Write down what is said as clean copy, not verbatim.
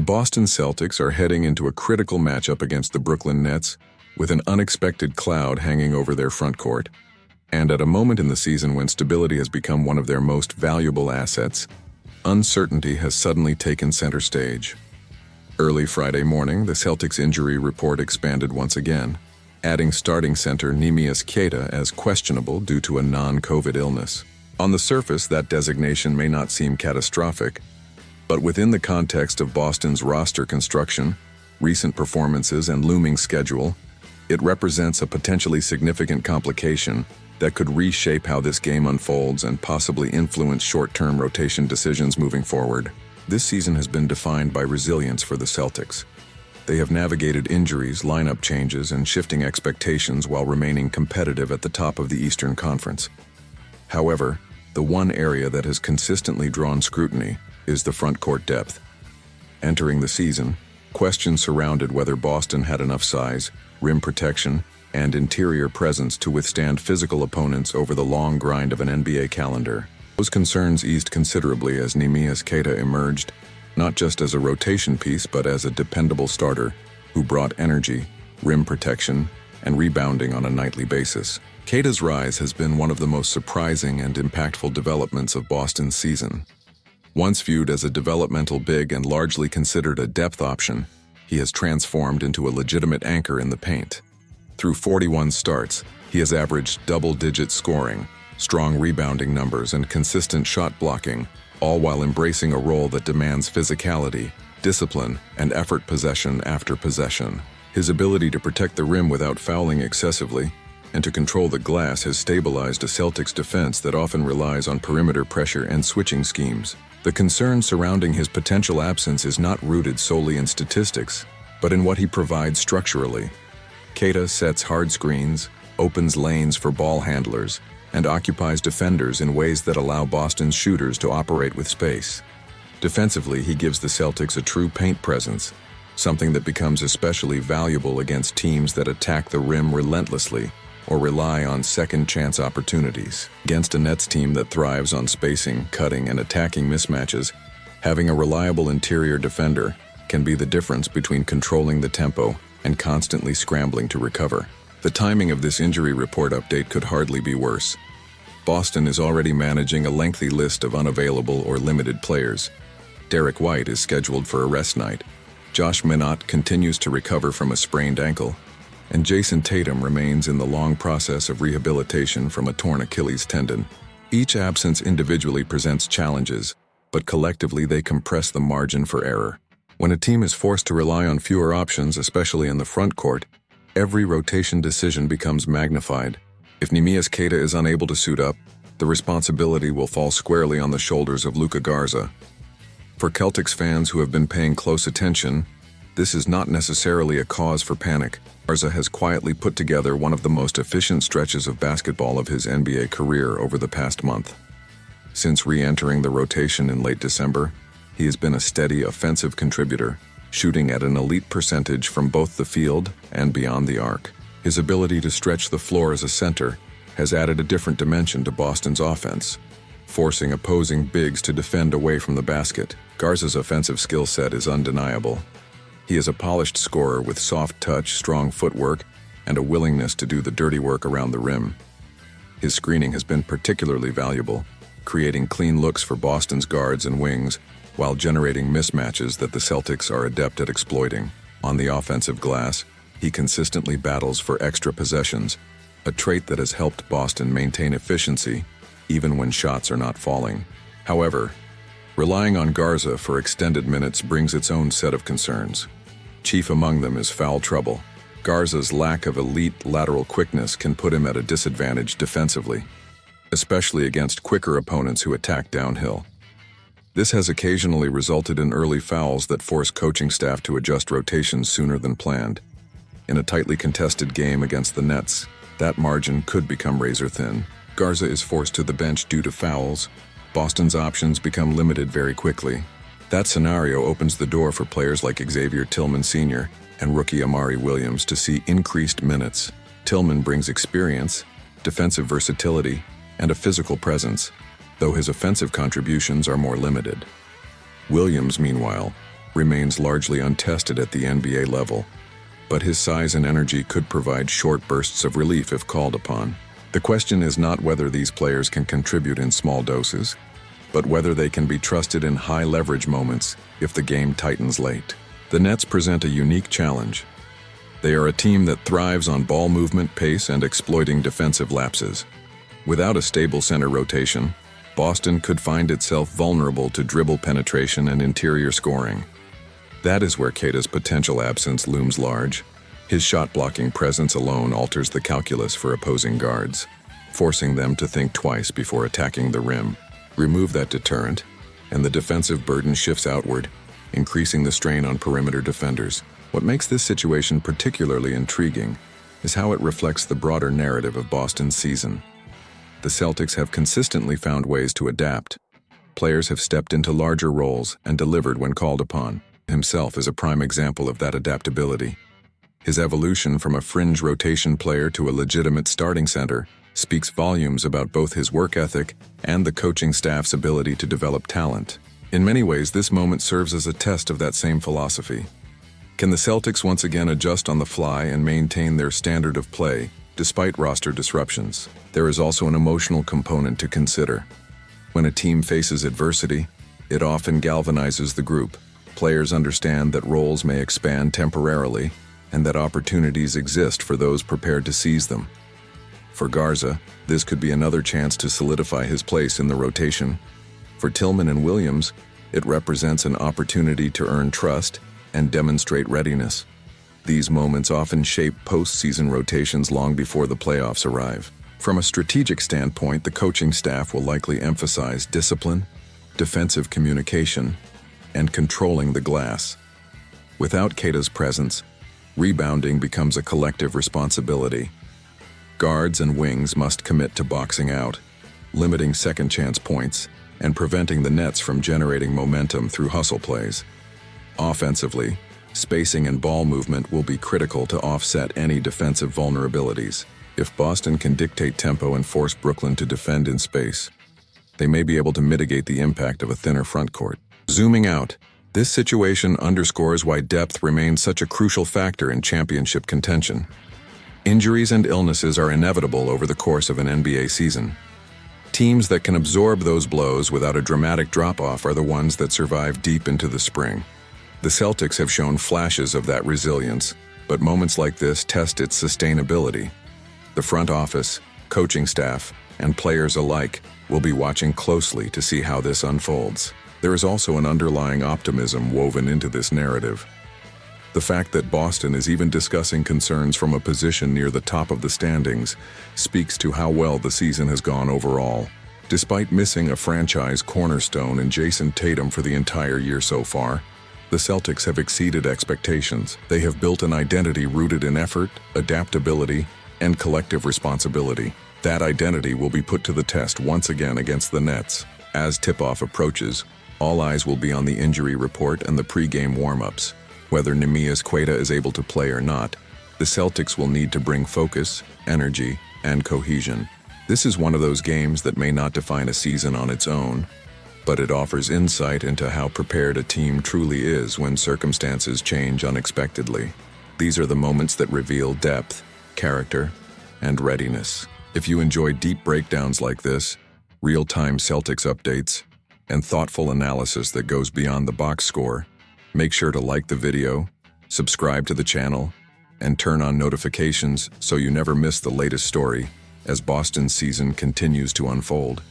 Boston Celtics are heading into a critical matchup against the Brooklyn Nets with an unexpected cloud hanging over their front court. And at a moment in the season when stability has become one of their most valuable assets, uncertainty has suddenly taken center stage. Early Friday morning, the Celtics injury report expanded once again, adding starting center Neemias Queta as questionable due to a non-COVID illness. On the surface, that designation may not seem catastrophic, but within the context of Boston's roster construction, recent performances, and looming schedule, it represents a potentially significant complication that could reshape how this game unfolds and possibly influence short-term rotation decisions moving forward. This season has been defined by resilience for the Celtics. They have navigated injuries, lineup changes, and shifting expectations while remaining competitive at the top of the Eastern Conference. However, the one area that has consistently drawn scrutiny is the front court depth. Entering the season, questions surrounded whether Boston had enough size, rim protection, and interior presence to withstand physical opponents over the long grind of an NBA calendar. Those concerns eased considerably as Neemias Queta emerged, not just as a rotation piece but as a dependable starter who brought energy, rim protection, and rebounding on a nightly basis. Queta's rise has been one of the most surprising and impactful developments of Boston's season. Once viewed as a developmental big and largely considered a depth option, he has transformed into a legitimate anchor in the paint. Through 41 starts, he has averaged double-digit scoring, strong rebounding numbers, and consistent shot blocking, all while embracing a role that demands physicality, discipline, and effort possession after possession. His ability to protect the rim without fouling excessively and to control the glass has stabilized a Celtics defense that often relies on perimeter pressure and switching schemes. The concern surrounding his potential absence is not rooted solely in statistics, but in what he provides structurally. Queta sets hard screens, opens lanes for ball handlers, and occupies defenders in ways that allow Boston's shooters to operate with space. Defensively, he gives the Celtics a true paint presence, something that becomes especially valuable against teams that attack the rim relentlessly or rely on second-chance opportunities. Against a Nets team that thrives on spacing, cutting, and attacking mismatches, having a reliable interior defender can be the difference between controlling the tempo and constantly scrambling to recover. The timing of this injury report update could hardly be worse. Boston is already managing a lengthy list of unavailable or limited players. Derek White is scheduled for a rest night. Josh Minott continues to recover from a sprained ankle, and Jason Tatum remains in the long process of rehabilitation from a torn Achilles tendon. Each absence individually presents challenges, but collectively they compress the margin for error. When a team is forced to rely on fewer options, especially in the front court, every rotation decision becomes magnified. If Neemias Queta is unable to suit up, the responsibility will fall squarely on the shoulders of Luka Garza. For Celtics fans who have been paying close attention, this is not necessarily a cause for panic. Garza has quietly put together one of the most efficient stretches of basketball of his NBA career over the past month. Since re-entering the rotation in late December, he has been a steady offensive contributor, shooting at an elite percentage from both the field and beyond the arc. His ability to stretch the floor as a center has added a different dimension to Boston's offense, forcing opposing bigs to defend away from the basket. Garza's offensive skill set is undeniable. He is a polished scorer with soft touch, strong footwork, and a willingness to do the dirty work around the rim. His screening has been particularly valuable, creating clean looks for Boston's guards and wings, while generating mismatches that the Celtics are adept at exploiting. On the offensive glass, he consistently battles for extra possessions, a trait that has helped Boston maintain efficiency even when shots are not falling. However, relying on Garza for extended minutes brings its own set of concerns. Chief among them is foul trouble. Garza's lack of elite lateral quickness can put him at a disadvantage defensively, especially against quicker opponents who attack downhill. This has occasionally resulted in early fouls that force coaching staff to adjust rotations sooner than planned. In a tightly contested game against the Nets, that margin could become razor thin. Garza is forced to the bench due to fouls. Boston's options become limited very quickly. That scenario opens the door for players like Xavier Tillman Sr. and rookie Amari Williams to see increased minutes. Tillman brings experience, defensive versatility, and a physical presence, though his offensive contributions are more limited. Williams, meanwhile, remains largely untested at the NBA level, but his size and energy could provide short bursts of relief if called upon. The question is not whether these players can contribute in small doses, but whether they can be trusted in high-leverage moments if the game tightens late. The Nets present a unique challenge. They are a team that thrives on ball movement, pace, and exploiting defensive lapses. Without a stable center rotation, Boston could find itself vulnerable to dribble penetration and interior scoring. That is where Queta's potential absence looms large. His shot-blocking presence alone alters the calculus for opposing guards, forcing them to think twice before attacking the rim. Remove that deterrent, and the defensive burden shifts outward, increasing the strain on perimeter defenders. What makes this situation particularly intriguing is how it reflects the broader narrative of Boston's season. The Celtics have consistently found ways to adapt. Players have stepped into larger roles and delivered when called upon. Himself is a prime example of that adaptability. His evolution from a fringe rotation player to a legitimate starting center speaks volumes about both his work ethic and the coaching staff's ability to develop talent. In many ways, this moment serves as a test of that same philosophy. Can the Celtics once again adjust on the fly and maintain their standard of play, despite roster disruptions? There is also an emotional component to consider. When a team faces adversity, it often galvanizes the group. Players understand that roles may expand temporarily and that opportunities exist for those prepared to seize them. For Garza, this could be another chance to solidify his place in the rotation. For Tillman and Williams, it represents an opportunity to earn trust and demonstrate readiness. These moments often shape postseason rotations long before the playoffs arrive. From a strategic standpoint, the coaching staff will likely emphasize discipline, defensive communication, and controlling the glass. Without Queta's presence, rebounding becomes a collective responsibility. Guards and wings must commit to boxing out, limiting second-chance points, and preventing the Nets from generating momentum through hustle plays. Offensively, spacing and ball movement will be critical to offset any defensive vulnerabilities. If Boston can dictate tempo and force Brooklyn to defend in space, they may be able to mitigate the impact of a thinner frontcourt. Zooming out, this situation underscores why depth remains such a crucial factor in championship contention. Injuries and illnesses are inevitable over the course of an NBA season. Teams that can absorb those blows without a dramatic drop-off are the ones that survive deep into the spring. The Celtics have shown flashes of that resilience, but moments like this test its sustainability. The front office, coaching staff, and players alike will be watching closely to see how this unfolds. There is also an underlying optimism woven into this narrative. The fact that Boston is even discussing concerns from a position near the top of the standings speaks to how well the season has gone overall. Despite missing a franchise cornerstone in Jason Tatum for the entire year so far, the Celtics have exceeded expectations. They have built an identity rooted in effort, adaptability, and collective responsibility. That identity will be put to the test once again against the Nets. As tip-off approaches, all eyes will be on the injury report and the pre-game warm-ups. Whether Neemias Queta is able to play or not, the Celtics will need to bring focus, energy, and cohesion. This is one of those games that may not define a season on its own, but it offers insight into how prepared a team truly is when circumstances change unexpectedly. These are the moments that reveal depth, character, and readiness. If you enjoy deep breakdowns like this, real-time Celtics updates, and thoughtful analysis that goes beyond the box score, make sure to like the video, subscribe to the channel, and turn on notifications so you never miss the latest story as Boston's season continues to unfold.